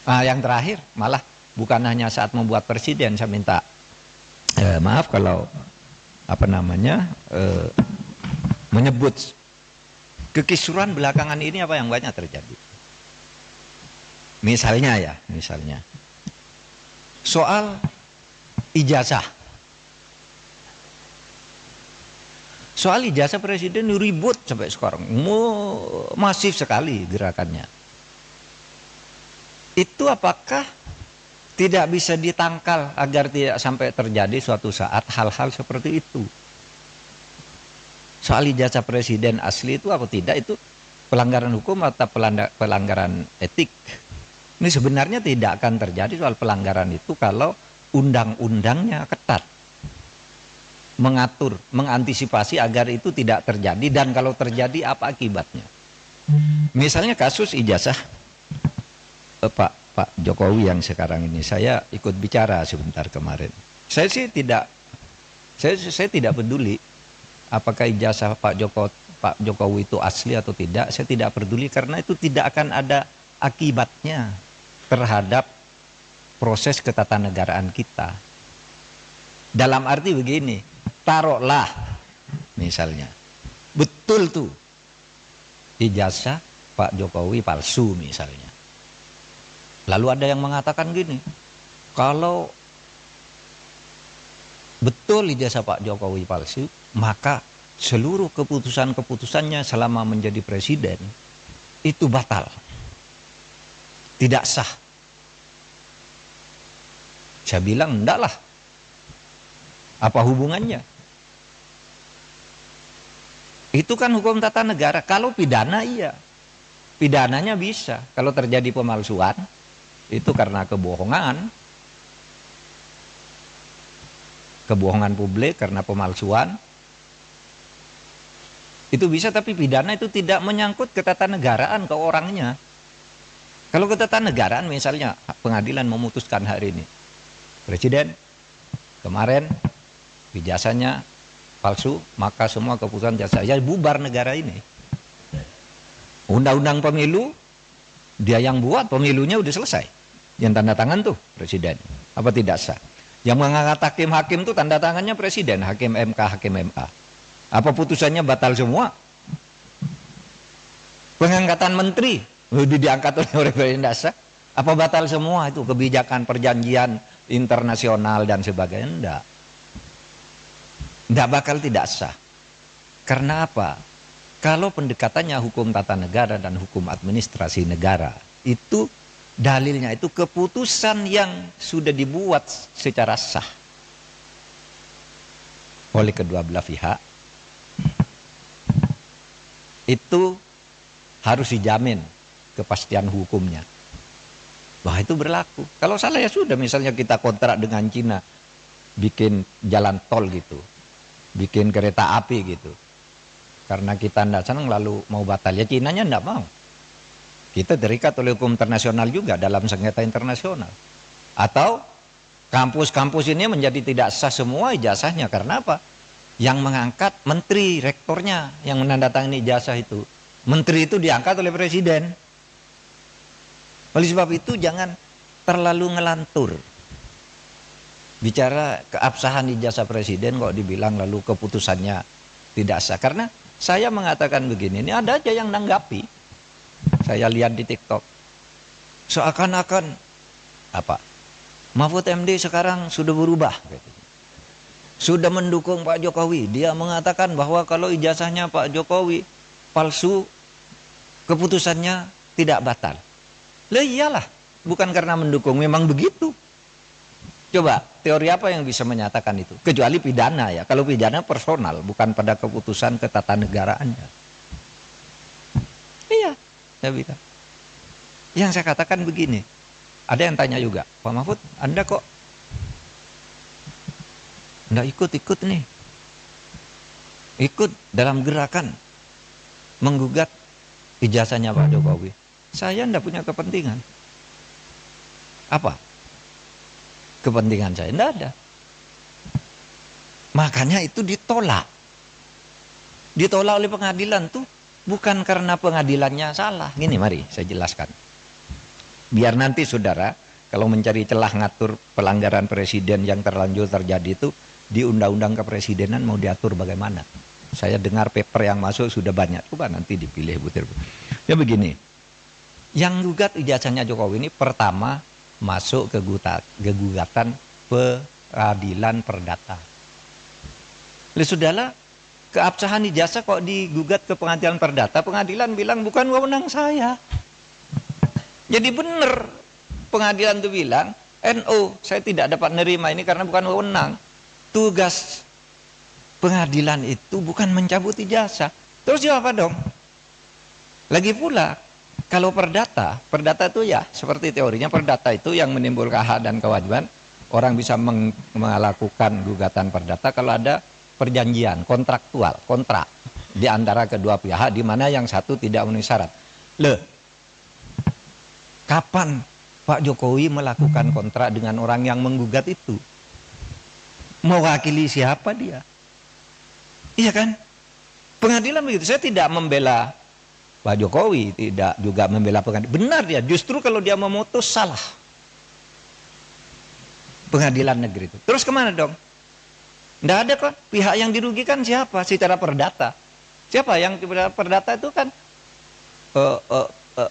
Yang terakhir malah bukan hanya saat membuat presiden, saya minta maaf kalau menyebut kekisruhan belakangan ini apa yang banyak terjadi. Misalnya soal ijazah. Soal ijazah presiden ribut sampai sekarang, masif sekali gerakannya. Itu apakah tidak bisa ditangkal agar tidak sampai terjadi suatu saat hal-hal seperti itu? Soal ijazah presiden asli itu apa tidak, itu pelanggaran hukum atau pelanggaran etik? Ini sebenarnya tidak akan terjadi soal pelanggaran itu kalau undang-undangnya ketat. Mengatur, mengantisipasi agar itu tidak terjadi, dan kalau terjadi apa akibatnya. Misalnya kasus ijazah Pak Jokowi yang sekarang ini, saya ikut bicara sebentar kemarin. Saya tidak peduli apakah ijazah Pak Jokowi itu asli atau tidak. Saya tidak peduli karena itu tidak akan ada akibatnya terhadap proses ketatanegaraan kita. Dalam arti begini, taruhlah misalnya betul tuh ijazah Pak Jokowi palsu misalnya. Lalu ada yang mengatakan gini, kalau betul ijazah Pak Jokowi palsu, maka seluruh keputusan-keputusannya selama menjadi presiden itu batal, tidak sah. Saya bilang enggak lah. Apa hubungannya? Itu kan hukum tata negara. Kalau pidana iya. Pidananya bisa. Kalau terjadi pemalsuan, itu karena kebohongan. Kebohongan publik karena pemalsuan. Itu bisa, tapi pidana itu tidak menyangkut ketatanegaraan ke orangnya. Kalau ketatanegaraan misalnya pengadilan memutuskan hari ini, presiden kemarin ijazahnya palsu, maka semua keputusan saya bubar negara ini. Undang-undang pemilu dia yang buat, pemilunya udah selesai. Yang tanda tangan tuh presiden. Apa tidak sah? Yang mengangkat hakim-hakim tuh tanda tangannya presiden, hakim MK, hakim MA. Apa putusannya batal semua? Pengangkatan menteri udah diangkat oleh presiden, tidak sah. Apa batal semua itu kebijakan perjanjian internasional dan sebagainya? Enggak. Tidak bakal tidak sah. Karena apa? Kalau pendekatannya hukum tata negara dan hukum administrasi negara, itu dalilnya itu keputusan yang sudah dibuat secara sah oleh kedua belah pihak, itu harus dijamin kepastian hukumnya. Wah, itu berlaku. Kalau salah ya sudah, misalnya kita kontrak dengan Cina, bikin jalan tol gitu, bikin kereta api gitu. Karena kita tidak senang lalu mau batal, ya Cinanya tidak mau. Kita terikat oleh hukum internasional juga dalam sengketa internasional. Atau kampus-kampus ini menjadi tidak sah semua ijazahnya. Karena apa? Yang mengangkat menteri, rektornya yang menandatangani ijazah itu. Menteri itu diangkat oleh presiden. Oleh sebab itu jangan terlalu ngelantur. Bicara keabsahan ijazah presiden kok dibilang lalu keputusannya tidak sah. Karena saya mengatakan begini, ini ada aja yang nanggapi. Saya lihat di TikTok. Seakan-akan apa? Mahfud MD sekarang sudah berubah. Sudah mendukung Pak Jokowi. Dia mengatakan bahwa kalau ijazahnya Pak Jokowi palsu, keputusannya tidak batal. Lah iyalah, bukan karena mendukung, memang begitu. Coba, teori apa yang bisa menyatakan itu? Kecuali pidana ya. Kalau pidana personal, bukan pada keputusan ketatanegaraannya. Iya, saya bilang. Yang saya katakan begini, ada yang tanya juga, Pak Mahfud, Anda kok nggak ikut-ikut nih? Ikut dalam gerakan menggugat ijazahnya Pak Jokowi. Saya nggak punya kepentingan. Apa? Kepentingan saya tidak ada. Makanya itu ditolak. Ditolak oleh pengadilan tuh bukan karena pengadilannya salah. Gini, mari saya jelaskan. Biar nanti saudara, kalau mencari celah ngatur pelanggaran presiden yang terlanjur terjadi itu, di undang-undang kepresidenan mau diatur bagaimana. Saya dengar paper yang masuk sudah banyak, coba nanti dipilih butir. Ya begini, yang gugat ijazahnya Jokowi ini pertama masuk ke gugatan peradilan perdata. Sudahlah, keabsahan ijazah kok digugat ke pengadilan perdata, pengadilan bilang bukan wewenang saya. Jadi benar pengadilan itu bilang, NO, saya tidak dapat nerima ini karena bukan wewenang. Tugas pengadilan itu bukan mencabut ijazah. Terus apa dong? Lagi pula, kalau perdata itu ya seperti teorinya, perdata itu yang menimbulkan hak dan kewajiban. Orang bisa melakukan gugatan perdata kalau ada perjanjian kontraktual, kontrak di antara kedua pihak di mana yang satu tidak memenuhi syarat. Kapan Pak Jokowi melakukan kontrak dengan orang yang menggugat itu? Mewakili siapa dia? Iya kan? Pengadilan begitu. Saya tidak membela Pak Jokowi, tidak juga membela pengadilan. Benar dia, justru kalau dia memutus salah. Pengadilan negeri itu. Terus kemana dong? Tidak ada kok. Pihak yang dirugikan siapa? Secara perdata. Siapa yang perdata itu kan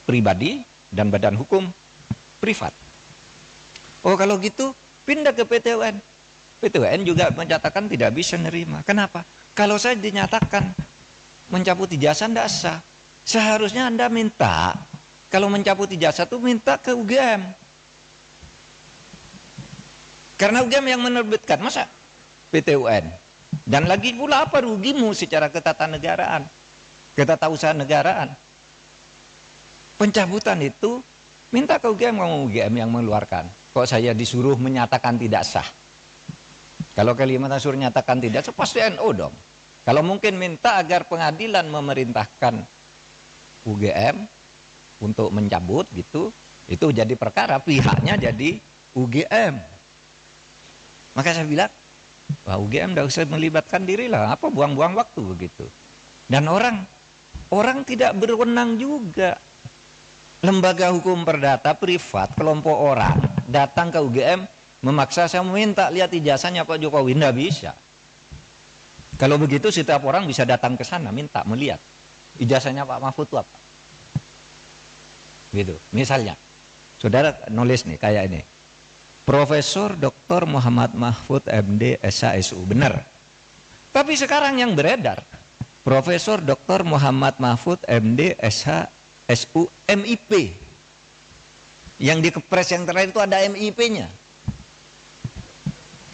pribadi dan badan hukum privat. Oh kalau gitu pindah ke PT UN. PT UN juga menyatakan tidak bisa nerima. Kenapa? Kalau saya dinyatakan mencabut ijazah tidak sah. Seharusnya Anda minta, kalau mencabut ijazah itu minta ke UGM. Karena UGM yang menerbitkan, masa PT UN? Dan lagi pula apa rugimu secara ketatanegaraan, ketatausahaan negaraan? Pencabutan itu minta ke UGM, kamu UGM yang mengeluarkan. Kok saya disuruh menyatakan tidak sah? Kalau Kalimantan suruh nyatakan tidak sah, pasti NO dong. Kalau mungkin minta agar pengadilan memerintahkan UGM untuk mencabut gitu, itu jadi perkara, pihaknya jadi UGM. Maka saya bilang, wah UGM tidak usah melibatkan diri lah, apa buang-buang waktu begitu. Dan orang tidak berwenang juga. Lembaga hukum perdata privat, kelompok orang datang ke UGM memaksa saya meminta lihat ijazahnya Pak Jokowi, tidak bisa. Kalau begitu setiap orang bisa datang ke sana minta melihat ijazahnya Pak Mahfud itu apa. Gitu. Misalnya, saudara nulis nih kayak ini. Profesor Dr. Muhammad Mahfud MD SHSU, benar. Tapi sekarang yang beredar, Profesor Dr. Muhammad Mahfud MD SHSU MIP. Yang di kepres yang terakhir itu ada MIP-nya.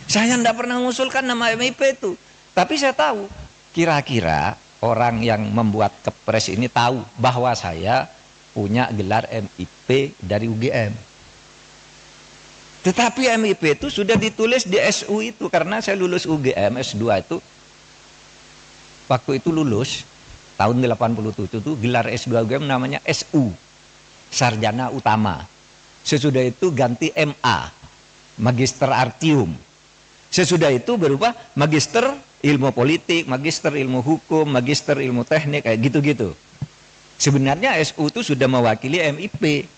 Saya tidak pernah mengusulkan nama MIP itu. Tapi saya tahu, kira-kira orang yang membuat kepres ini tahu bahwa saya punya gelar MIP dari UGM. Tetapi MIP itu sudah ditulis di SU itu, karena saya lulus UGM S2 itu. Waktu itu lulus, tahun 87 itu gelar S2 UGM namanya SU, Sarjana Utama. Sesudah itu ganti MA, Magister Artium. Sesudah itu berubah Magister Ilmu Politik, Magister Ilmu Hukum, Magister Ilmu Teknik, kayak gitu-gitu. Sebenarnya SU itu sudah mewakili MIP.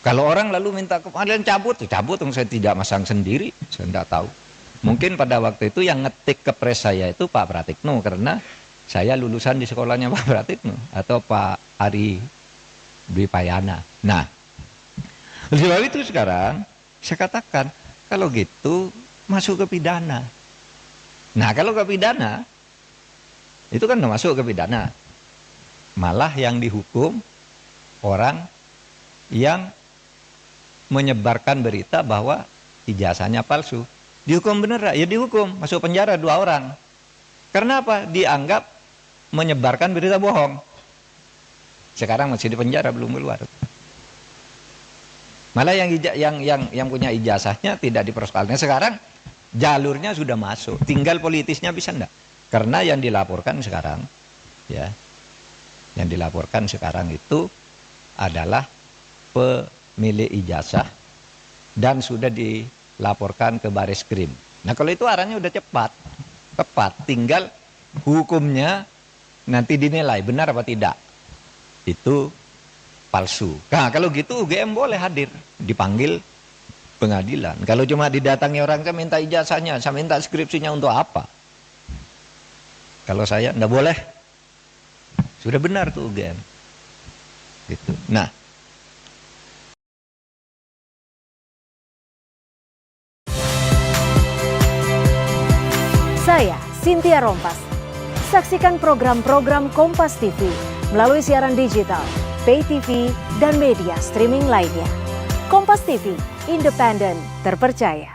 Kalau orang lalu minta ke pengadilan cabut saya tidak masang sendiri, saya tidak tahu. Mungkin pada waktu itu yang ngetik kepres saya itu Pak Pratikno, karena saya lulusan di sekolahnya Pak Pratikno atau Pak Ari Dwi Payana. Nah, sebab itu sekarang saya katakan kalau gitu masuk ke pidana. Nah kalau ke pidana itu kan masuk ke pidana, malah yang dihukum orang yang menyebarkan berita bahwa ijazahnya palsu. Dihukum bener ya dihukum, masuk penjara 2 orang. Karena apa? Dianggap menyebarkan berita bohong. Sekarang masih di penjara, belum keluar. Malah yang punya ijazahnya tidak dipersoalkan. Sekarang jalurnya sudah masuk, tinggal politisnya bisa enggak? Karena yang dilaporkan sekarang ya, yang dilaporkan sekarang itu adalah pemilik ijazah dan sudah dilaporkan ke Bareskrim. Nah kalau itu arahnya udah tepat, tinggal hukumnya nanti dinilai benar apa tidak. Itu palsu. Nah, kalau gitu UGM boleh hadir, dipanggil pengadilan. Kalau cuma didatangi orang, saya minta ijazahnya, saya minta skripsinya untuk apa? Kalau saya enggak boleh. Sudah benar tuh UGM. Gitu. Nah, saya Cynthia Rompas. Saksikan program-program Kompas TV melalui siaran digital, pay TV, dan media streaming lainnya. Kompas TV, independen, terpercaya.